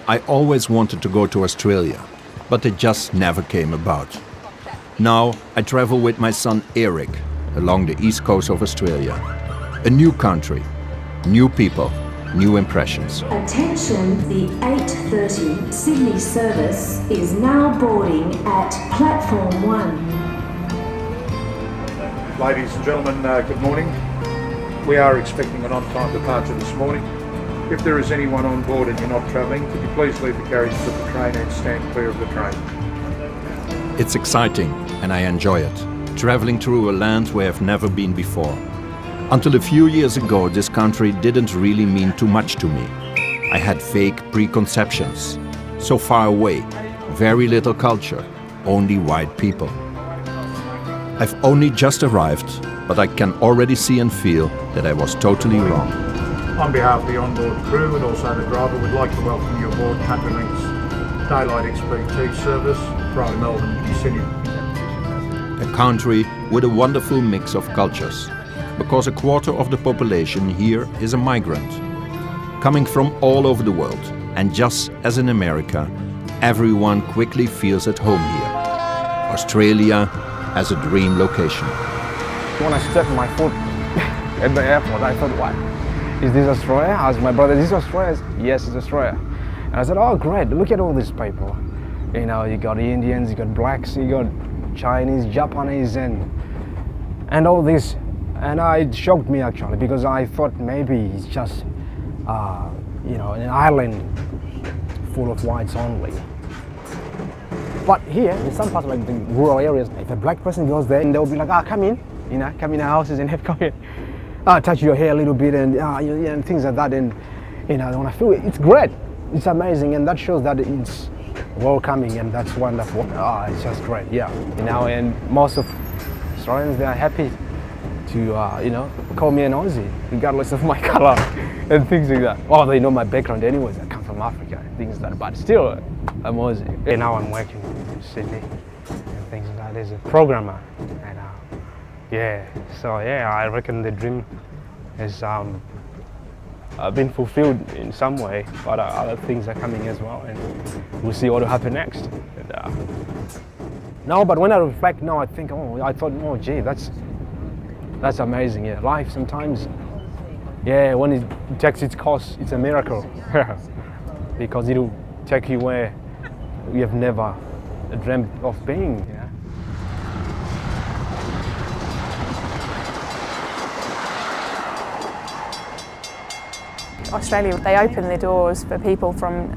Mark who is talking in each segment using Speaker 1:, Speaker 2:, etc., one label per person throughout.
Speaker 1: I always wanted to go to Australia, but it just never came about. Now I travel with my son Eric along the east coast of Australia. A new country, new people, new impressions.
Speaker 2: Attention, the 8:30 Sydney service is now boarding at platform 1.
Speaker 3: Ladies and gentlemen, good morning. We are expecting an on-time departure this morning. If there is anyone on board and you're not travelling, could you please leave the carriages of the train and stand clear of the train.
Speaker 1: It's exciting and I enjoy it, traveling through a land where I've never been before. Until a few years ago, this country didn't really mean too much to me. I had fake preconceptions. So far away, very little culture, only white people. I've only just arrived, but I can already see and feel that I was totally wrong.
Speaker 3: On behalf of the onboard crew and also the driver, we'd like to welcome you aboard CountryLink's Daylight XPT service from Melbourne to Sydney.
Speaker 1: A country with a wonderful mix of cultures, because a quarter of the population here is a migrant, coming from all over the world. And just as in America, everyone quickly feels at home here. Australia as a dream location.
Speaker 4: When I stepped my foot at the airport, I thought, what? Is this Australia? I asked my brother, is this Australia? Yes, it's Australia. And I said, oh great, look at all these people. You know, you got Indians, you got blacks, you got Chinese, Japanese, and all this. And it shocked me actually, because I thought maybe it's just, you know, an island full of whites only. But here, in some parts like the rural areas, if a black person goes there, and they'll be like, come in, you know, come in our houses and have come in. Touch your hair a little bit and things like that, and you know, when I feel it's great, it's amazing, and that shows that it's welcoming, and that's wonderful. It's just great, yeah. You know, and most of Australians, they are happy to you know, call me an Aussie, regardless of my color and things like that. Well, they know my background anyways. I come from Africa and things like that, but still, I'm Aussie. And now I'm working in Sydney and things like that as a programmer. And yeah, so yeah, I reckon the dream has been fulfilled in some way, but other things are coming as well, and we'll see what will happen next. And, no, but when I reflect now, I think, I thought, gee, that's amazing. Yeah, life sometimes, yeah, when it takes its course, it's a miracle, because it'll take you where you have never dreamt of being. You know?
Speaker 5: Australia, they open their doors for people from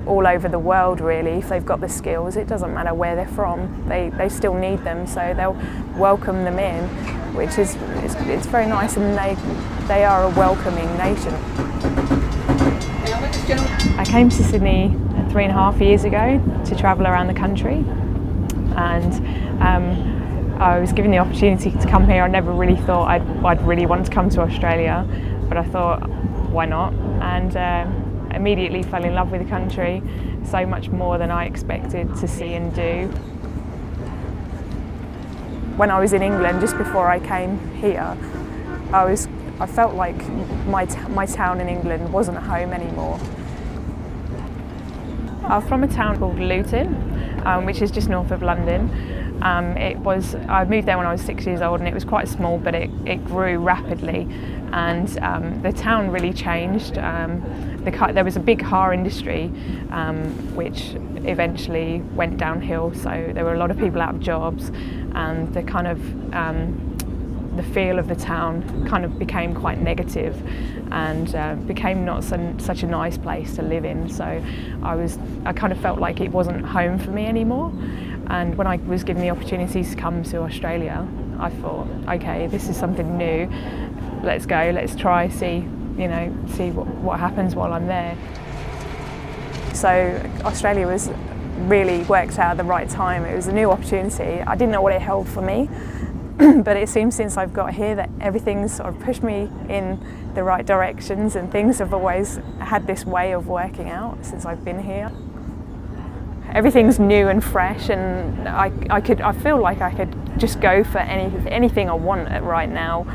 Speaker 5: all over the world really. If they've got the skills, it doesn't matter where they're from, they still need them, so they'll welcome them in, which is it's very nice, and they are a welcoming nation. I came to Sydney 3.5 years ago to travel around the country, and I was given the opportunity to come here. I never really thought I'd really want to come to Australia, but I thought, why not? And immediately fell in love with the country, so much more than I expected to see and do. When I was in England, just before I came here, I felt like my town in England wasn't home anymore. I'm from a town called Luton, which is just north of London. I moved there when I was 6 years old, and it was quite small, but it grew rapidly, and the town really changed. There was a big car industry, which eventually went downhill, so there were a lot of people out of jobs, and the kind of the feel of the town kind of became quite negative, and became not such a nice place to live in. So I kind of felt like it wasn't home for me anymore. And when I was given the opportunities to come to Australia, I thought, okay, this is something new. Let's go, let's try, see what happens while I'm there. So Australia really worked out at the right time. It was a new opportunity. I didn't know what it held for me, but it seems since I've got here that everything's sort of pushed me in the right directions, and things have always had this way of working out since I've been here. Everything's new and fresh, and I feel like I could just go for anything I want right now.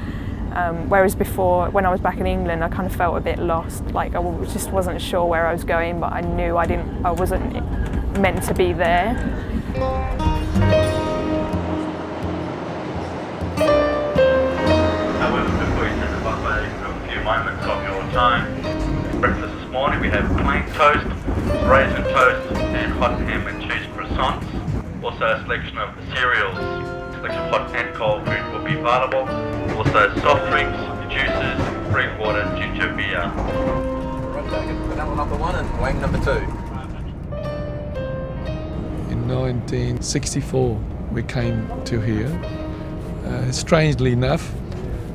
Speaker 5: Whereas before, when I was back in England, I kind of felt a bit lost. Like I just wasn't sure where I was going, but I knew I wasn't meant to be there.
Speaker 6: However, before you send the buffet for a few moments of your time, breakfast this morning we have plain toast, raisin toast and hot ham and cheese croissants. Also a selection of cereals, selection of hot and cold food will be available. Also soft drinks, juices, spring water, ginger beer.
Speaker 7: Vanilla number 1 and wang number 2.
Speaker 8: In 1964 we came to here. Strangely enough,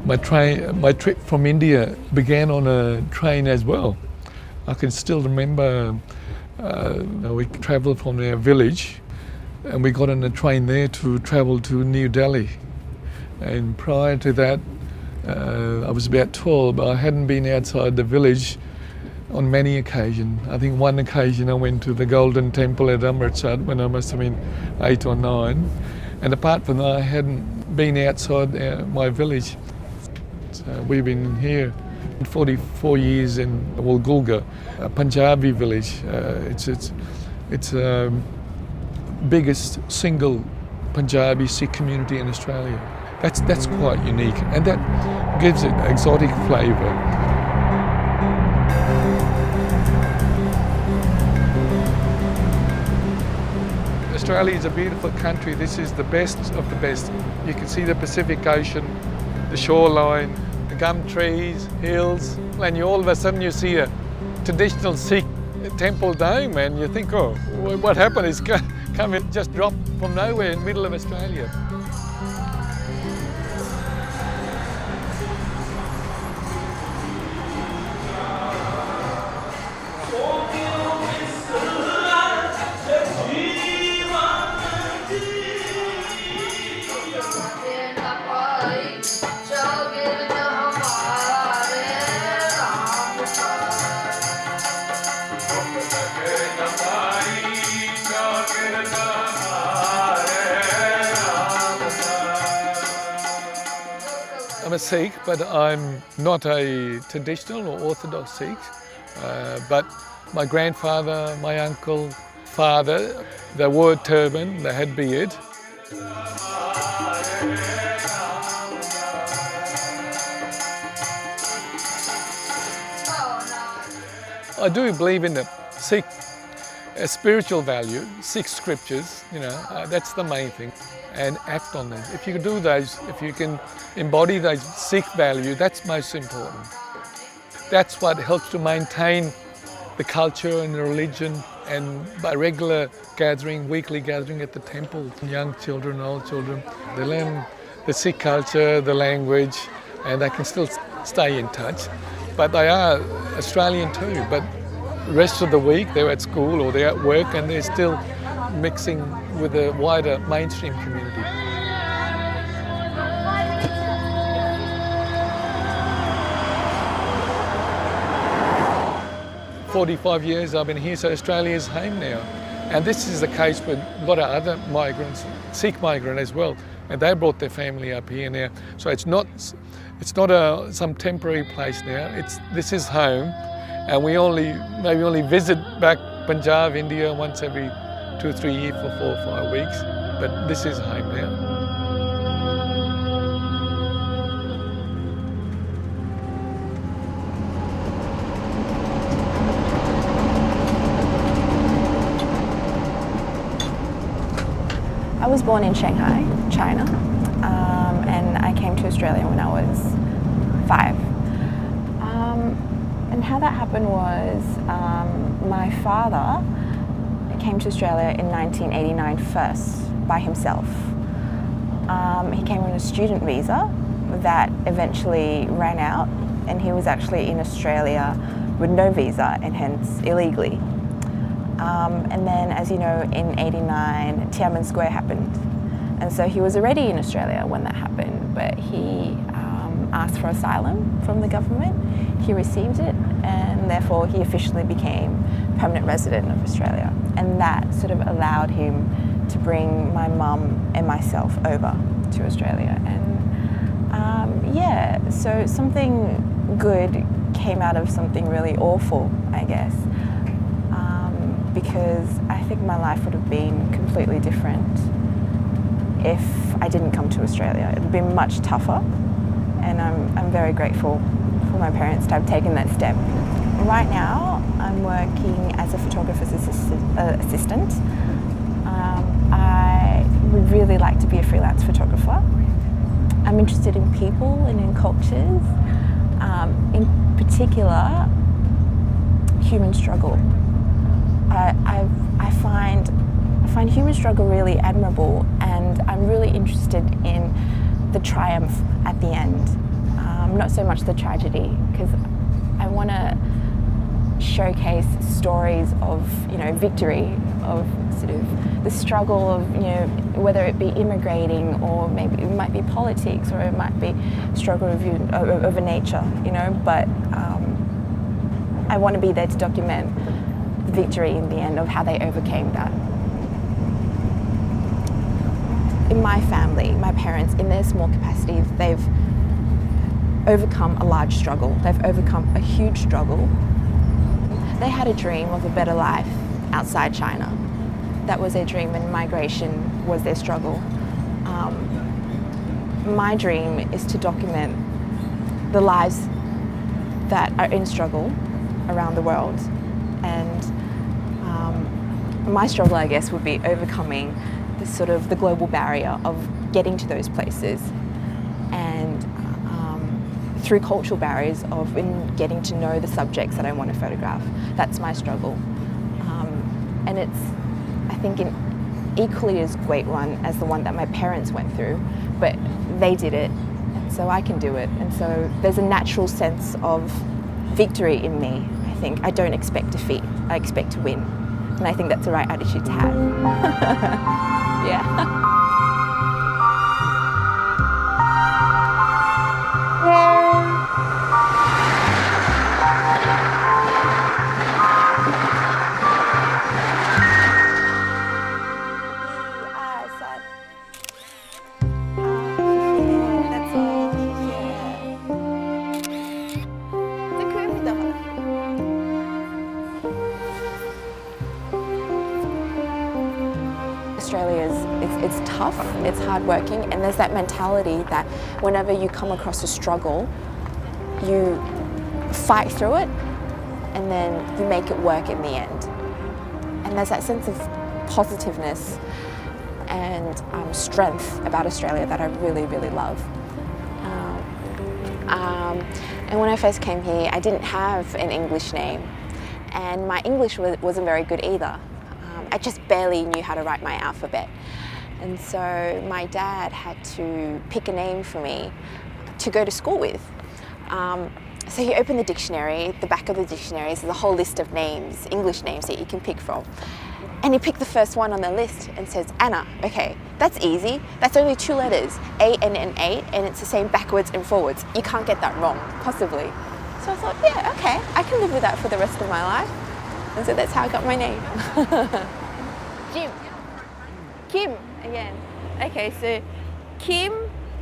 Speaker 8: my trip from India began on a train as well. I can still remember we travelled from their village and we got on a train there to travel to New Delhi. And prior to that, I was about 12, but I hadn't been outside the village on many occasions. I think one occasion I went to the Golden Temple at Amritsar when I must have been 8 or 9. And apart from that, I hadn't been outside my village. So we've been here 44 years in Walgulga, a Punjabi village. It's biggest single Punjabi Sikh community in Australia. That's quite unique, and that gives it exotic flavour. Australia is a beautiful country. This is the best of the best. You can see the Pacific Ocean, the shoreline, the gum trees, hills, and all of a sudden you see a traditional Sikh temple dome and you think, oh, what happened? It's come and just dropped from nowhere in the middle of Australia. I'm a Sikh, but I'm not a traditional or orthodox Sikh. But my grandfather, my uncle, father, they wore turban, they had beard. I do believe in the Sikh spiritual value, Sikh scriptures, that's the main thing, and act on them. If you can do those, if you can embody those Sikh value, that's most important. That's what helps to maintain the culture and the religion, and by regular gathering, weekly gathering at the temple, young children, old children, they learn the Sikh culture, the language, and they can still stay in touch. But they are Australian too, but the rest of the week they're at school or they're at work and they're still mixing with the wider mainstream community. For 45 years I've been here, so Australia is home now. And this is the case with a lot of other migrants, Sikh migrants as well, and they brought their family up here now. So it's not some temporary place now. This is home, and we maybe only visit back Punjab, India once every 2 or 3 years for 4 or 5 weeks. But this is home now.
Speaker 9: I was born in Shanghai, China, and I came to Australia when I was 5. And how that happened was my father came to Australia in 1989 first by himself. He came on a student visa that eventually ran out, and he was actually in Australia with no visa and hence illegally. And then, as you know, in '89, Tiananmen Square happened. And so he was already in Australia when that happened, but he asked for asylum from the government. He received it, and therefore he officially became permanent resident of Australia. And that sort of allowed him to bring my mum and myself over to Australia. And Yeah, so something good came out of something really awful, I guess, because I think my life would have been completely different if I didn't come to Australia. It would have been much tougher, and I'm very grateful for my parents to have taken that step. Right now, I'm working as a photographer's assistant. I would really like to be a freelance photographer. I'm interested in people and in cultures, in particular, human struggle. I find human struggle really admirable, and I'm really interested in the triumph at the end, not so much the tragedy, because I want to showcase stories of, victory, of sort of the struggle of, whether it be immigrating, or maybe it might be politics, or it might be struggle of a nature, but I want to be there to document the victory in the end of how they overcame that. In my family, my parents, in their small capacity, they've overcome a large struggle. They've overcome a huge struggle. They had a dream of a better life outside China. That was their dream, and migration was their struggle. My dream is to document the lives that are in struggle around the world, and my struggle, I guess, would be overcoming this sort of the global barrier of getting to those places, and through cultural barriers of getting to know the subjects that I want to photograph. That's my struggle, and it's, I think, an equally as great one as the one that my parents went through, but they did it, and so I can do it. And so there's a natural sense of victory in me. I think I don't expect defeat, I expect to win, and I think that's the right attitude to have. Yeah. It's tough, it's hardworking, and there's that mentality that whenever you come across a struggle, you fight through it, and then you make it work in the end. And there's that sense of positiveness and strength about Australia that I really, really love. And when I first came here, I didn't have an English name, and my English wasn't very good either. I just barely knew how to write my alphabet. And so my dad had to pick a name for me to go to school with. So he opened the dictionary. At the back of the dictionary is a whole list of names, English names that you can pick from. And he picked the first one on the list and says, Anna. Okay, that's easy. That's only 2 letters, A-N-N-A, and it's the same backwards and forwards. You can't get that wrong, possibly. So I thought, yeah, okay, I can live with that for the rest of my life. And so that's how I got my name. Jim. Kim again. Okay, so Kim,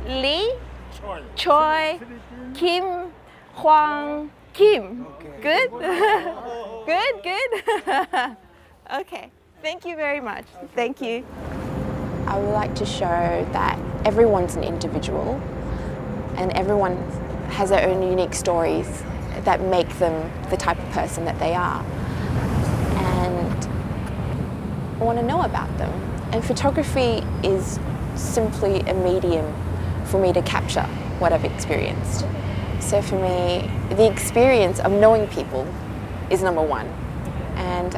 Speaker 9: Lee, Choi, Kim, Huang, Kim. Good? Good? Okay, thank you very much. Thank you. I would like to show that everyone's an individual, and everyone has their own unique stories that make them the type of person that they are. And I want to know about them. And photography is simply a medium for me to capture what I've experienced. So for me, the experience of knowing people is number one. And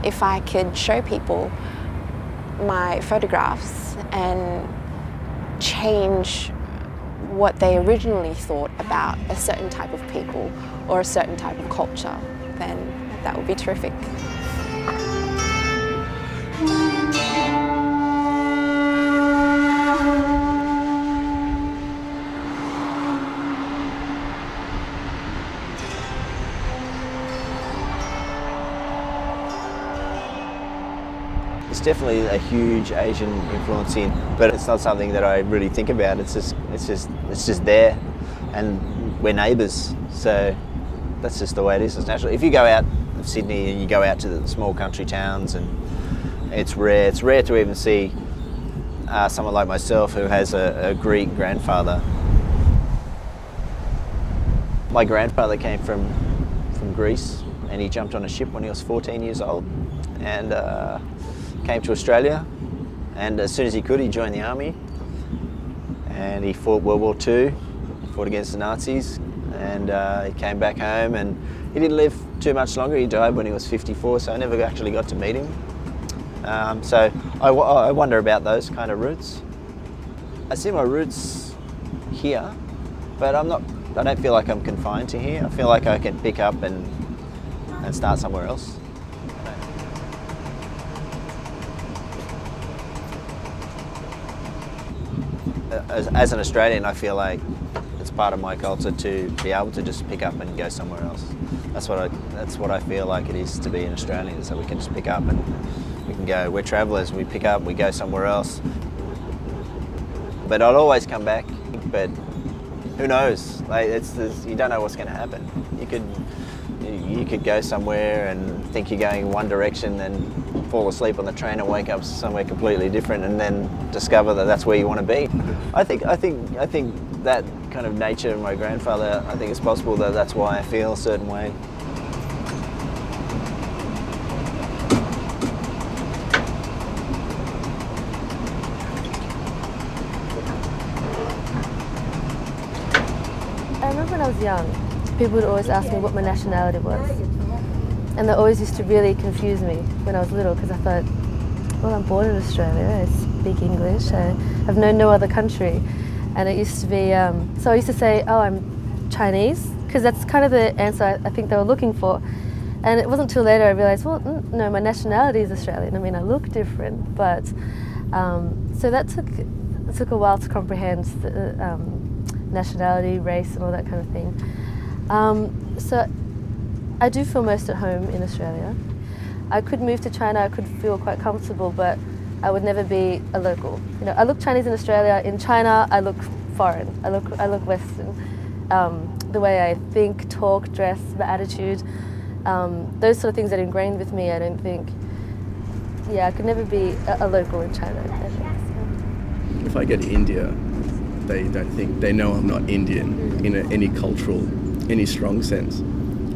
Speaker 9: if I could show people my photographs and change what they originally thought about a certain type of people or a certain type of culture, then that would be terrific.
Speaker 10: there's definitely a huge Asian influence in, but it's not something that I really think about. It's just there, and we're neighbours, so that's just the way it is. It's natural. If you go out of Sydney and you go out to the small country towns, and it's rare. It's rare to even see someone like myself who has a Greek grandfather. My grandfather came from Greece, and he jumped on a ship when he was 14 years old, and came to Australia. And as soon as he could, he joined the army, and he fought World War II, fought against the Nazis, and he came back home, and he didn't live too much longer. He died when he was 54, so I never actually got to meet him. So I wonder about those kind of roots. I see my roots here, but I don't feel like I'm confined to here. I feel like I can pick up and start somewhere else. As an Australian, I feel like it's part of my culture to be able to just pick up and go somewhere else. That's what I feel like it is to be an Australian, so we can just pick up and we can go. We're travellers, we pick up, we go somewhere else. But I'll always come back, but who knows? Like you don't know what's going to happen. You could go somewhere and think you're going in one direction, then fall asleep on the train and wake up somewhere completely different, and then discover that that's where you want to be. I think that kind of nature of my grandfather, I think it's possible that that's why I feel a certain way.
Speaker 11: I remember when I was young, people would always ask me what my nationality was. And that always used to really confuse me when I was little, because I thought, well, I'm born in Australia, I speak English, I have known no other country. And it used to be, so I used to say, oh, I'm Chinese, because that's kind of the answer I think they were looking for. And it wasn't until later I realised, well, no, my nationality is Australian. I mean, I look different, but, so that took a while to comprehend the, nationality, race, and all that kind of thing. So I do feel most at home in Australia. I could move to China, I could feel quite comfortable, but I would never be a local. You know, I look Chinese in Australia. In China, I look foreign. I look Western. The way I think, talk, dress, the attitude, those sort of things that are ingrained with me. I don't think. Yeah, I could never be a local in China.
Speaker 12: If I get to India, they know I'm not Indian in any cultural, any strong sense.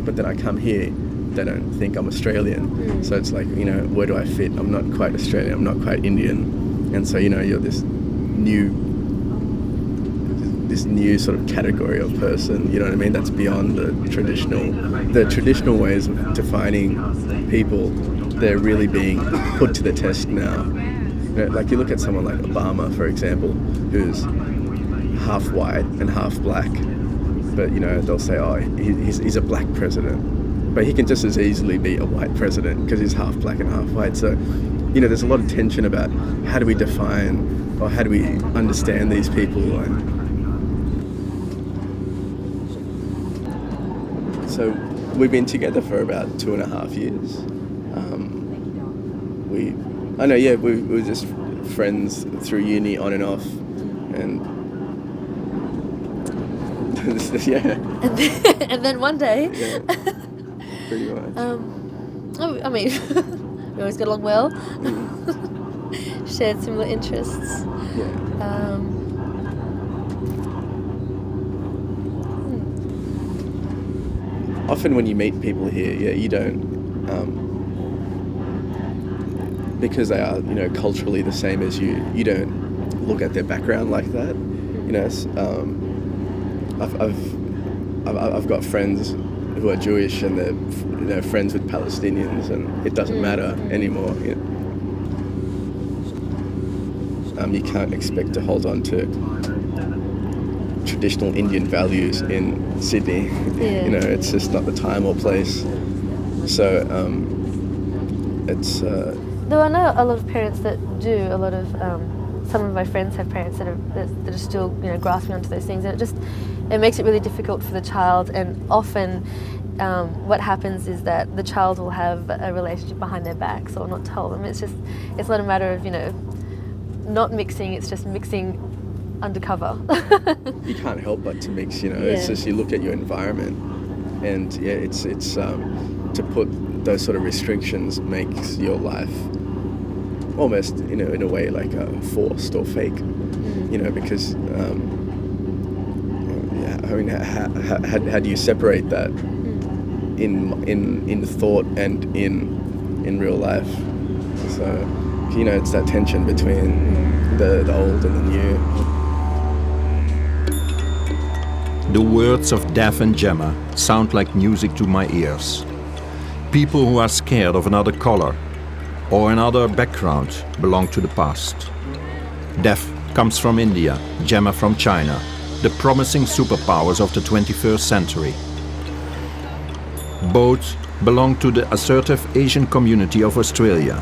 Speaker 12: But then I come here, they don't think I'm Australian. So it's like, you know, where do I fit? I'm not quite Australian, I'm not quite Indian. And so, you know, you're this new sort of category of person, you know what I mean? That's beyond the traditional ways of defining people. They're really being put to the test now. You know, like you look at someone like Obama, for example, who's half white and half black, but you know, they'll say, oh, he's a black president, but he can just as easily be a white president because he's half black and half white. So, you know, there's a lot of tension about how do we define or how do we understand these people. And so we've been together for about 2.5 years. We were just friends through uni on and off, and yeah.
Speaker 11: And then one day.
Speaker 12: Yeah, pretty much.
Speaker 11: I mean, we always got along well. Shared similar interests.
Speaker 12: Yeah. Often when you meet people here, you don't, because they are, you know, culturally the same as you don't look at their background like that. You know, I've got friends who are Jewish and they're, you know, friends with Palestinians, and it doesn't matter anymore. You know? You can't expect to hold on to traditional Indian values in Sydney.
Speaker 11: Yeah.
Speaker 12: You know, it's just not the time or place. So it's.
Speaker 11: Though I know a lot of parents that do. A lot of some of my friends have parents that are still, you know, grasping onto those things, and it makes it really difficult for the child. And often, what happens is that the child will have a relationship behind their backs or not tell them. It's not a matter of, not mixing, it's just mixing undercover.
Speaker 12: You can't help but to mix, it's just you look at your environment and it's to put those sort of restrictions makes your life almost, in a way like forced or fake, because how do you separate that in thought and in real life? So, it's that tension between the old and the new.
Speaker 1: The words of Dev and Gemma sound like music to my ears. People who are scared of another color or another background belong to the past. Dev comes from India, Gemma from China, the promising superpowers of the 21st century. Both belong to the assertive Asian community of Australia.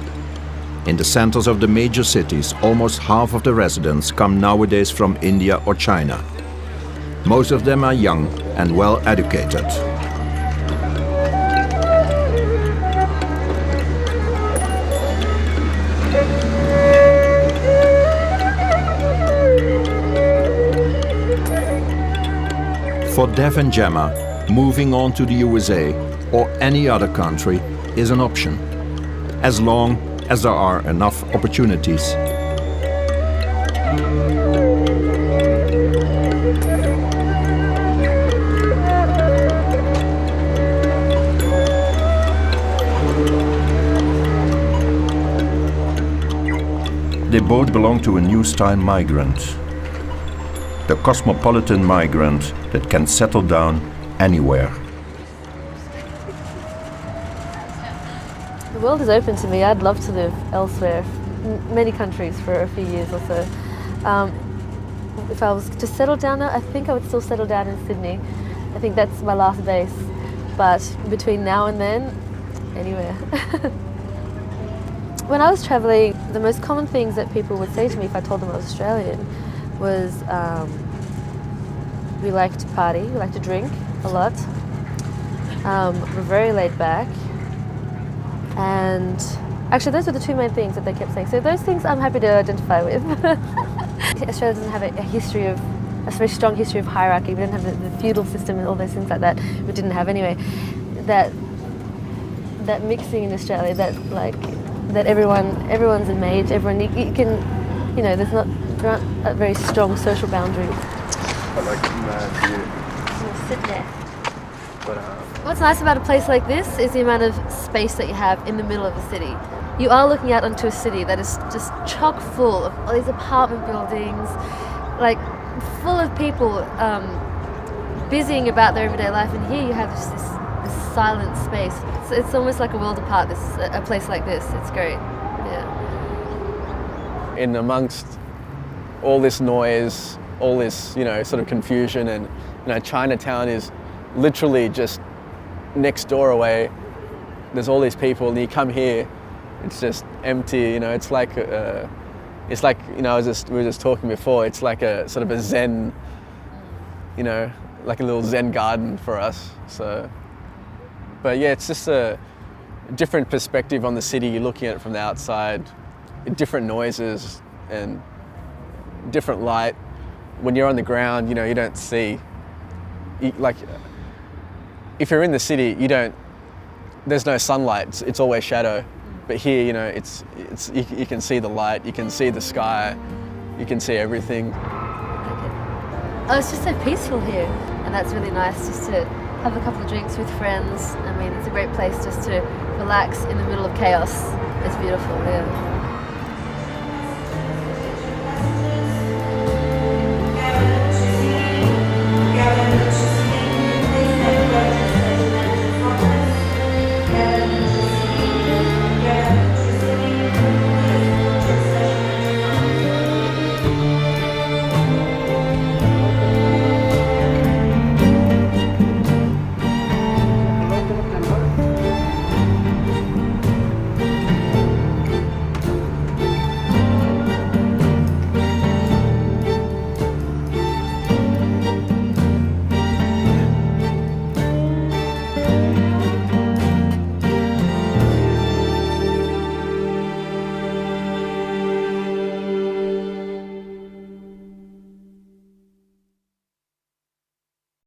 Speaker 1: In the centers of the major cities, almost half of the residents come nowadays from India or China. Most of them are young and well educated. For Dev and Gemma, moving on to the USA or any other country is an option, as long as there are enough opportunities. They both belong to a new style migrant, the cosmopolitan migrant that can settle down anywhere.
Speaker 11: The world is open to me. I'd love to live elsewhere, many countries for a few years or so. If I was to settle down now, I think I would still settle down in Sydney. I think that's my last base. But between now and then, anywhere. When I was travelling, the most common things that people would say to me if I told them I was Australian was we like to party, we like to drink a lot, we're very laid back, and actually those are the two main things that they kept saying. So those things I'm happy to identify with. Australia doesn't have a history of, a very strong history of hierarchy. We don't have the feudal system and all those things like that. We didn't have anyway. That mixing in Australia, that everyone's a mate, everyone, you can, there aren't a very strong social boundaries.
Speaker 12: I like the view.
Speaker 11: Sit there. What's nice about a place like this is the amount of space that you have in the middle of the city. You are looking out onto a city that is just chock full of all these apartment buildings, like full of people busying about their everyday life, and here you have just this silent space. So it's almost like a world apart, a place like this. It's great. Yeah.
Speaker 4: In amongst all this noise, all this, sort of confusion, and Chinatown is literally just next door away. There's all these people, and you come here, it's just empty. It's like we were just talking before. It's like a sort of a Zen, like a little Zen garden for us. So, but yeah, it's just a different perspective on the city. You're looking at it from the outside, different noises and different light. When you're on the ground, you don't see. If you're in the city, there's no sunlight. It's always shadow. But here, you can see the light, you can see the sky, you can see everything.
Speaker 11: Oh, it's just so peaceful here, and that's really nice, just to have a couple of drinks with friends. I mean, it's a great place just to relax in the middle of chaos. It's beautiful, yeah.